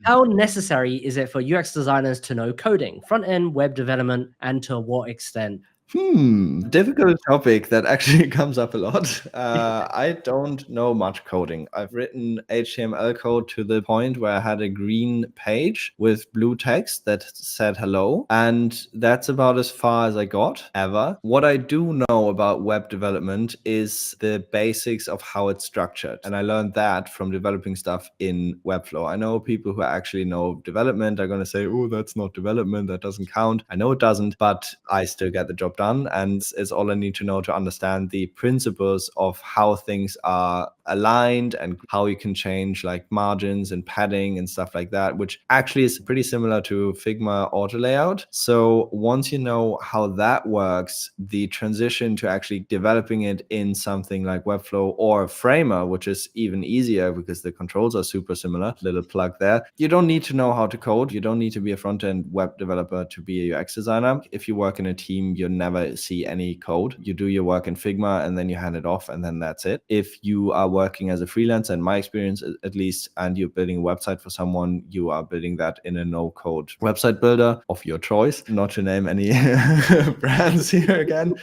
How necessary is it for UX designers to know coding, front-end web development, and to what extent? Difficult topic that actually comes up a lot. I don't know much coding. I've written HTML code to the point where I had a green page with blue text that said hello, and that's about as far as I got ever. What I do know about web development is the basics of how it's structured, and I learned that from developing stuff in Webflow. I know people who actually know development are going to say, oh, that's not development, that doesn't count. I know it doesn't, but I still get the job done, and it's all I need to know to understand the principles of how things are aligned and how you can change like margins and padding and stuff like that, which actually is pretty similar to Figma auto layout. So once you know how that works, the transition to actually developing it in something like Webflow or Framer, which is even easier because the controls are super similar, little plug there. You don't need to know how to code. You don't need to be a front-end web developer to be a UX designer. If you work in a team, you never see any code. You do your work in Figma and then you hand it off and then that's it. If you are working as a freelancer, in my experience at least, and you're building a website for someone, you are building that in a no-code website builder of your choice, not to name any brands here again.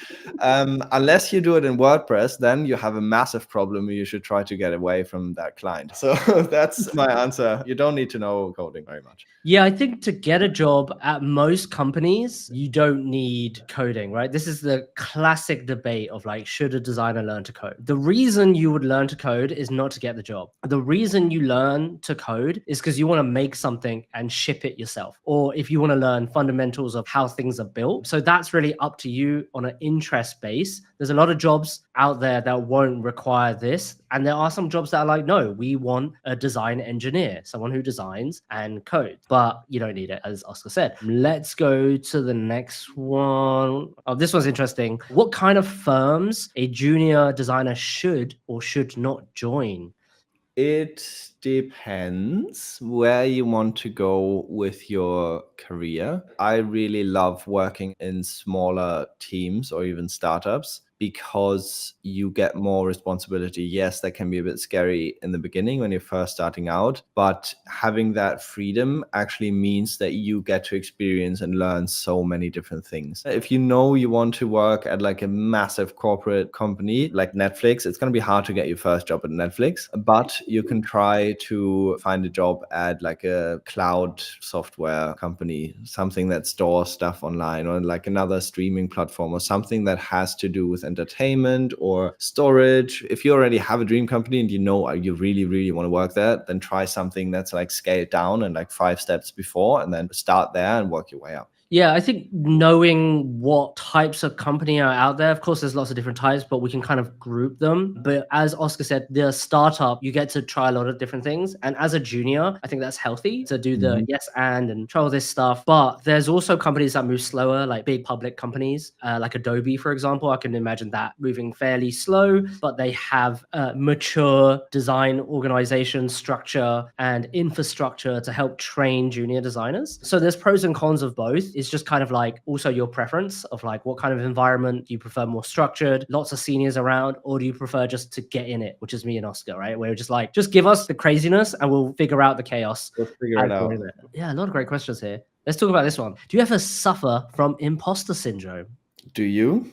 Unless you do it in WordPress, then you have a massive problem. You should try to get away from that client. So that's my answer. You don't need to know coding very much. Yeah, I think to get a job at most companies, you don't need coding, right? This is the classic debate of like, should a designer learn to code? The reason you would learn to code is not to get the job. The reason you learn to code is because you want to make something and ship it yourself, or if you want to learn fundamentals of how things are built. So that's really up to you on an interest base. There's a lot of jobs out there that won't require this. And there are some jobs that are like, no, we want a design engineer, someone who designs and codes, but you don't need it, as Oscar said. Let's go to the next one. Oh, this one's interesting. What kind of firms a junior designer should or should not join? It depends where you want to go with your career. I really love working in smaller teams or even startups because you get more responsibility. Yes, that can be a bit scary in the beginning when you're first starting out, but having that freedom actually means that you get to experience and learn so many different things. If you know you want to work at like a massive corporate company like Netflix, it's going to be hard to get your first job at Netflix, but you can try to find a job at like a cloud software company, something that stores stuff online, or like another streaming platform, or something that has to do with entertainment or storage. If you already have a dream company and you know you really, really want to work there, then try something that's like scaled down and like 5 steps before, and then start there and work your way up. Yeah, I think knowing what types of company are out there, of course, there's lots of different types, but we can kind of group them. But as Oscar said, the startup, you get to try a lot of different things. And as a junior, I think that's healthy to do the yes and try all this stuff. But there's also companies that move slower, like big public companies, like Adobe, for example. I can imagine that moving fairly slow, but they have mature design organization structure and infrastructure to help train junior designers. So there's pros and cons of both. It's just kind of like also your preference of like what kind of environment do you prefer, more structured, lots of seniors around, or do you prefer just to get in it, which is me and Oscar, right? We're just like, just give us the craziness and we'll figure out the chaos. We'll figure it out. Yeah, a lot of great questions here. Let's talk about this one. Do you ever suffer from imposter syndrome? Do you?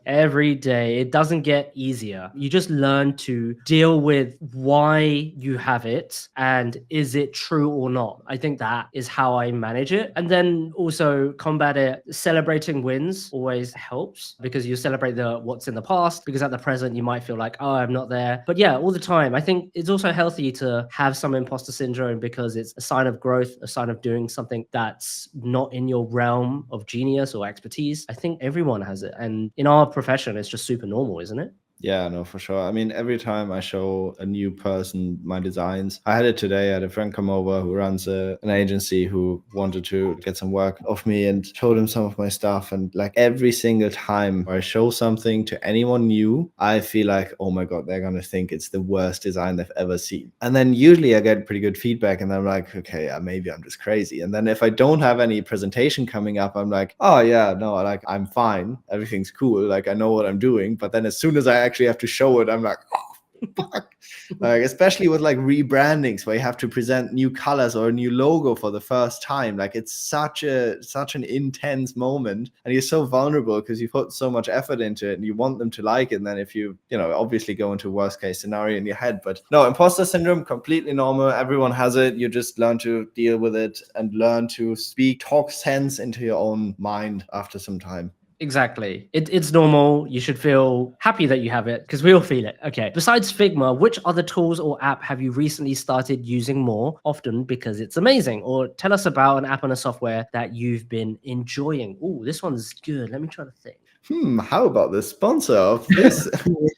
Every day. It doesn't get easier. You just learn to deal with why you have it and is it true or not. I think that is how I manage it. And then also combat it. Celebrating wins always helps because you celebrate the what's in the past, because at the present you might feel like, oh, I'm not there. But yeah, all the time. I think it's also healthy to have some imposter syndrome because it's a sign of growth, a sign of doing something that's not in your realm of genius or expertise. I think everyone has it. And in our profession, it's just super normal, isn't it? Yeah, no, for sure. I mean, every time I show a new person my designs, I had it today. I had a friend come over who runs an agency who wanted to get some work off me and showed him some of my stuff. And like every single time I show something to anyone new, I feel like, oh my God, they're going to think it's the worst design they've ever seen. And then usually I get pretty good feedback and I'm like, okay, maybe I'm just crazy. And then if I don't have any presentation coming up, I'm like, oh yeah, no, like I'm fine. Everything's cool. Like I know what I'm doing. But then as soon as I actually have to show it, I'm like, oh, Fuck. Like, especially with like rebrandings where you have to present new colors or a new logo for the first time. Like it's such an intense moment, and you're so vulnerable because you put so much effort into it and you want them to like it. And then if you obviously go into worst case scenario in your head. But no, imposter syndrome, completely normal. Everyone has it. You just learn to deal with it and learn to talk sense into your own mind after some time. Exactly. It's normal. You should feel happy that you have it because we all feel it. Okay. Besides Figma, which other tools or app have you recently started using more often because it's amazing? Or tell us about an app and a software that you've been enjoying. Oh, this one's good. Let me try to think. How about the sponsor of this?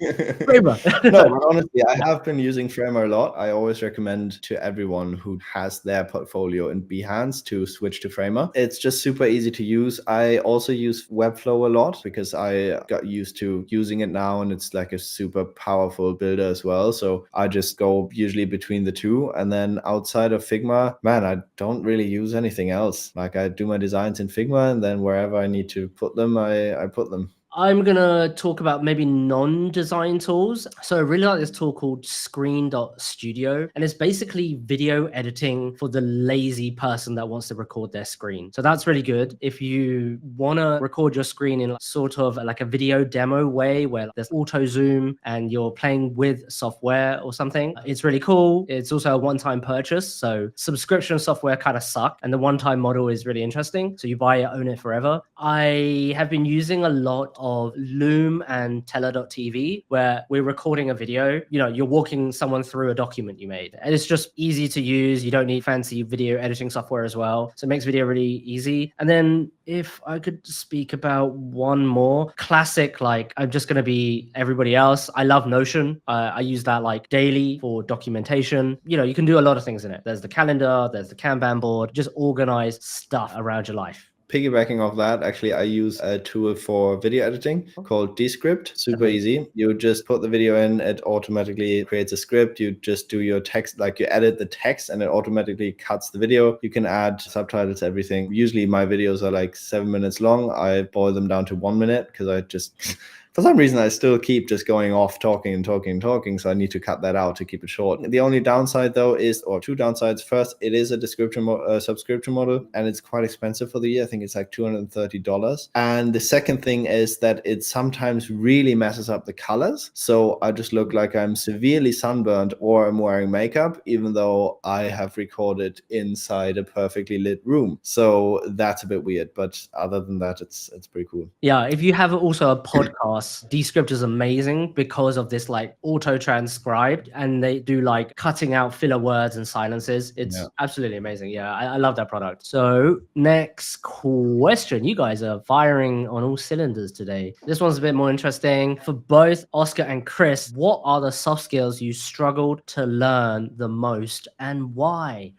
Figma. No, but honestly, I have been using Framer a lot. I always recommend to everyone who has their portfolio in Behance to switch to Framer. It's just super easy to use. I also use Webflow a lot because I got used to using it now, and it's like a super powerful builder as well. So I just go usually between the two. And then outside of Figma, man, I don't really use anything else. Like I do my designs in Figma, and then wherever I need to put them, I put them. I'm gonna talk about maybe non-design tools. So I really like this tool called Screen.studio, and it's basically video editing for the lazy person that wants to record their screen. So that's really good. If you wanna record your screen in sort of like a video demo way where there's auto zoom and you're playing with software or something, it's really cool. It's also a one-time purchase. So subscription software kind of suck, and the one-time model is really interesting. So you buy it, own it forever. I have been using a lot of Loom and Teller.tv where we're recording a video. You're walking someone through a document you made, and it's just easy to use. You don't need fancy video editing software as well, so it makes video really easy. And then if I could speak about one more classic, like I'm just going to be everybody else, I love Notion. I use that like daily for documentation. You can do a lot of things in it. There's the calendar, there's the Kanban board, just organize stuff around your life. Piggybacking off that, actually, I use a tool for video editing called Descript. Super easy. You just put the video in, it automatically creates a script. You just do your text, like you edit the text and it automatically cuts the video. You can add subtitles, everything. Usually my videos are like 7 minutes long. I boil them down to 1 minute because I just... For some reason, I still keep just going off talking and talking and talking, so I need to cut that out to keep it short. The only downside, though, or two downsides. First, it is a subscription model, and it's quite expensive for the year. I think it's like $230. And the second thing is that it sometimes really messes up the colors. So I just look like I'm severely sunburned or I'm wearing makeup, even though I have recorded inside a perfectly lit room. So that's a bit weird. But other than that, it's pretty cool. Yeah, if you have also a podcast, Descript is amazing because of this like auto transcribed, and they do like cutting out filler words and silences. It's absolutely amazing. Yeah, I love that product. So next question. You guys are firing on all cylinders today. This one's a bit more interesting. For both Oscar and Chris, what are the soft skills you struggled to learn the most and why?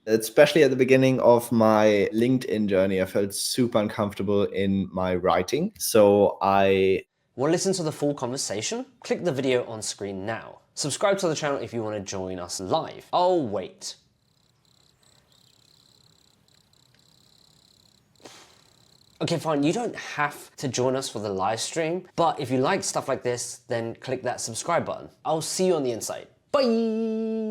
Especially at the beginning of my LinkedIn journey, I felt super uncomfortable in my writing. So I... Want to listen to the full conversation? Click the video on screen now. Subscribe to the channel if you want to join us live. Oh, wait. Okay, fine, you don't have to join us for the live stream, but if you like stuff like this, then click that subscribe button. I'll see you on the inside. Bye!